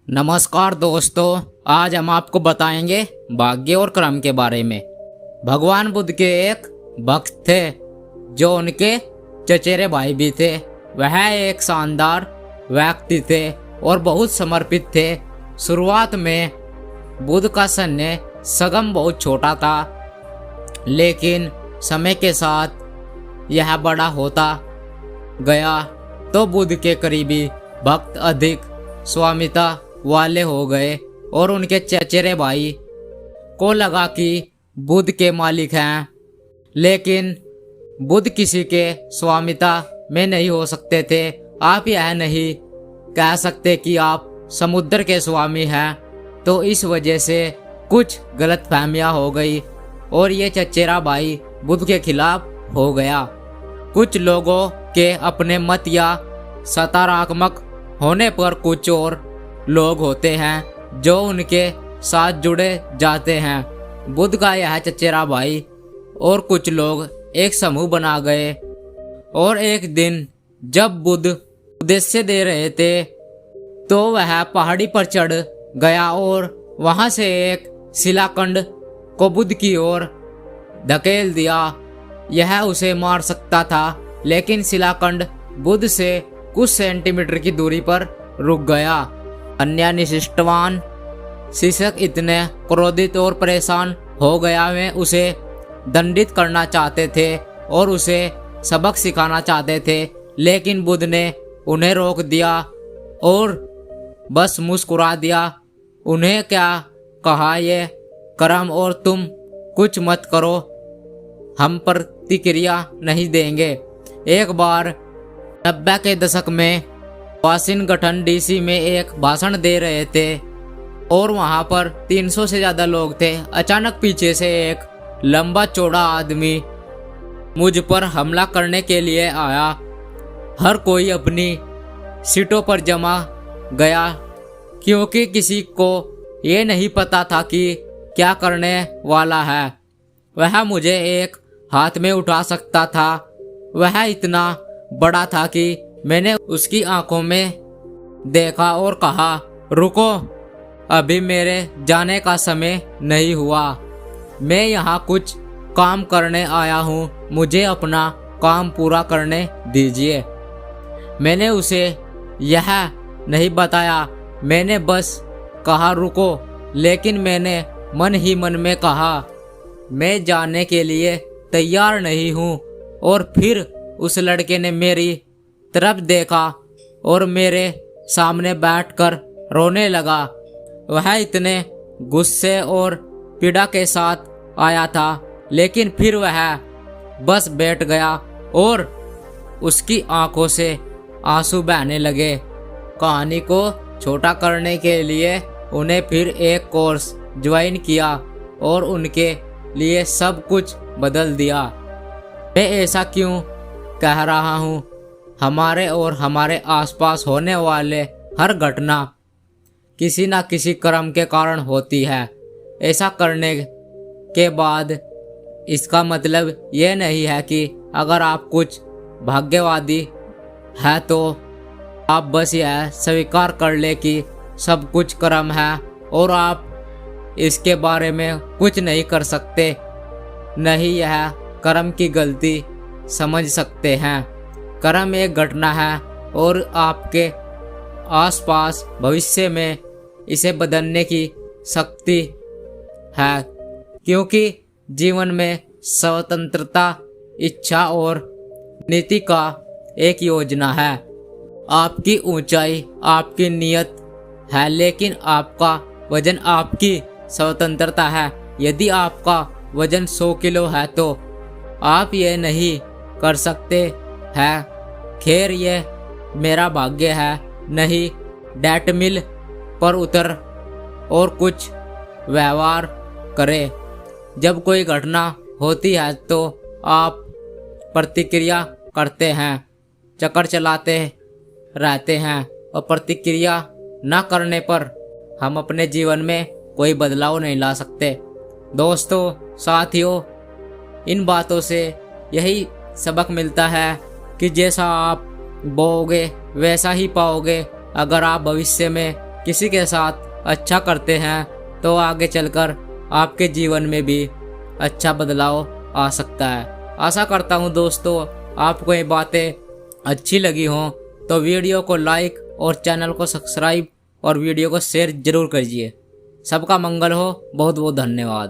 नमस्कार दोस्तों, आज हम आपको बताएंगे भाग्य और कर्म के बारे में। भगवान बुद्ध के एक भक्त थे जो उनके चचेरे भाई भी थे। वह एक शानदार व्यक्ति थे और बहुत समर्पित थे। शुरुआत में बुद्ध का सैन्य संगम बहुत छोटा था, लेकिन समय के साथ यह बड़ा होता गया तो बुद्ध के करीबी भक्त अधिक स्वामिता वाले हो गए और उनके चचेरे भाई को लगा कि बुद्ध के मालिक हैं। लेकिन बुद्ध किसी के स्वामिता में नहीं हो सकते थे। आप यह नहीं कह सकते कि आप समुद्र के स्वामी हैं। तो इस वजह से कुछ गलतफहमियां हो गई और ये चचेरा भाई बुद्ध के खिलाफ हो गया। कुछ लोगों के अपने मत या सकारात्मक होने पर कुछ और लोग होते हैं जो उनके साथ जुड़े जाते हैं। बुद्ध का यह चचेरा भाई और कुछ लोग एक समूह बना गए और एक दिन जब बुद्ध उपदेश दे रहे थे तो वह पहाड़ी पर चढ़ गया और वहां से एक शिलाखंड को बुद्ध की ओर धकेल दिया। यह उसे मार सकता था, लेकिन शिलाखंड बुद्ध से कुछ सेंटीमीटर की दूरी पर रुक गया। अन्य निष्ठावान शिक्षक इतने क्रोधित और परेशान हो गया वे उसे दंडित करना चाहते थे और उसे सबक सिखाना चाहते थे, लेकिन बुद्ध ने उन्हें रोक दिया और बस मुस्कुरा दिया। उन्हें क्या कहा, ये कर्म और तुम कुछ मत करो, हम प्रतिक्रिया नहीं देंगे। एक बार 90 के दशक में वाशिंगटन डीसी में एक भाषण दे रहे थे और वहां पर 300 से ज्यादा लोग थे। अचानक पीछे से एक लंबा चौड़ा आदमी मुझ पर हमला करने के लिए आया। हर कोई अपनी सीटों पर जमा गया क्योंकि किसी को ये नहीं पता था कि क्या करने वाला है। वह मुझे एक हाथ में उठा सकता था। वह इतना बड़ा था कि मैंने उसकी आंखों में देखा और कहा, रुको, अभी मेरे जाने का समय नहीं हुआ। मैं यहाँ कुछ काम करने आया हूँ, मुझे अपना काम पूरा करने दीजिए। मैंने उसे यह नहीं बताया, मैंने बस कहा रुको, लेकिन मैंने मन ही मन में कहा मैं जाने के लिए तैयार नहीं हूँ। और फिर उस लड़के ने मेरी तरफ देखा और मेरे सामने बैठकर रोने लगा। वह इतने गुस्से और पीड़ा के साथ आया था, लेकिन फिर वह बस बैठ गया और उसकी आंखों से आंसू बहने लगे। कहानी को छोटा करने के लिए उन्हें फिर एक कोर्स ज्वाइन किया और उनके लिए सब कुछ बदल दिया। मैं ऐसा क्यों कह रहा हूँ? हमारे और हमारे आसपास होने वाले हर घटना किसी न किसी कर्म के कारण होती है। ऐसा करने के बाद इसका मतलब यह नहीं है कि अगर आप कुछ भाग्यवादी है तो आप बस यह स्वीकार कर ले कि सब कुछ कर्म है और आप इसके बारे में कुछ नहीं कर सकते। नहीं, यह कर्म की गलती समझ सकते हैं। कर्म एक घटना है और आपके आसपास भविष्य में इसे बदलने की शक्ति है, क्योंकि जीवन में स्वतंत्रता, इच्छा और नीति का एक योजना है। आपकी ऊंचाई आपकी नियत है, लेकिन आपका वजन आपकी स्वतंत्रता है। यदि आपका वजन 100 किलो है तो आप ये नहीं कर सकते हैं, खैर ये मेरा भाग्य है, नहीं, डेट मिल पर उतर और कुछ व्यवहार करें। जब कोई घटना होती है तो आप प्रतिक्रिया करते हैं, चक्कर चलाते रहते हैं और प्रतिक्रिया न करने पर हम अपने जीवन में कोई बदलाव नहीं ला सकते। दोस्तों, साथियों, इन बातों से यही सबक मिलता है कि जैसा आप बोओगे वैसा ही पाओगे। अगर आप भविष्य में किसी के साथ अच्छा करते हैं तो आगे चलकर आपके जीवन में भी अच्छा बदलाव आ सकता है। आशा करता हूँ दोस्तों आपको ये बातें अच्छी लगी हों, तो वीडियो को लाइक और चैनल को सब्सक्राइब और वीडियो को शेयर जरूर कीजिए। सबका मंगल हो। बहुत बहुत धन्यवाद।